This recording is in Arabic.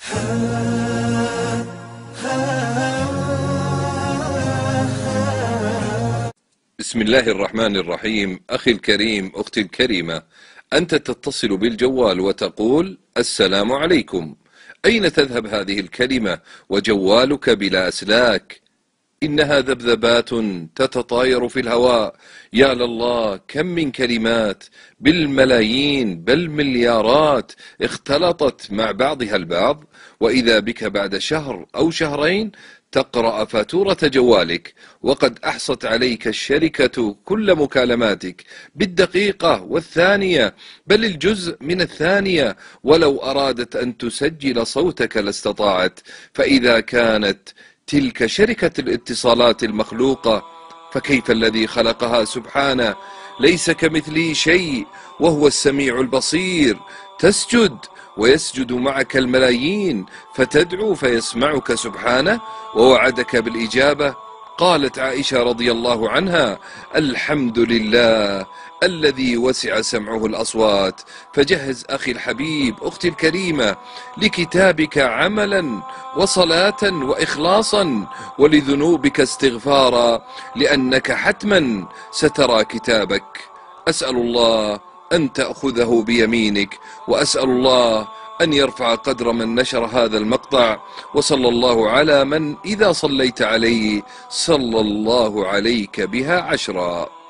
بسم الله الرحمن الرحيم. أخي الكريم، أختي الكريمة، أنت تتصل بالجوال وتقول السلام عليكم. أين تذهب هذه الكلمة وجوالك بلا أسلاك؟ إنها ذبذبات تتطاير في الهواء. يا لله، كم من كلمات بالملايين بل مليارات اختلطت مع بعضها البعض، وإذا بك بعد شهر أو شهرين تقرأ فاتورة جوالك وقد أحصت عليك الشركة كل مكالماتك بالدقيقة والثانية، بل الجزء من الثانية، ولو أرادت أن تسجل صوتك لاستطاعت. فإذا كانت تلك شركة الاتصالات المخلوقة، فكيف الذي خلقها سبحانه؟ ليس كمثله شيء وهو السميع البصير. تسجد ويسجد معك الملايين، فتدعو فيسمعك سبحانه ووعدك بالإجابة. قالت عائشة رضي الله عنها: الحمد لله الذي وسع سمعه الأصوات. فجهز أخي الحبيب، أختي الكريمة، لكتابك عملا وصلاة وإخلاصا، ولذنوبك استغفارا، لأنك حتما سترى كتابك. أسأل الله أن تأخذه بيمينك، وأسأل الله أن يرفع قدر من نشر هذا المقطع. وصلى الله على من إذا صليت عليه صلى الله عليك بها 10.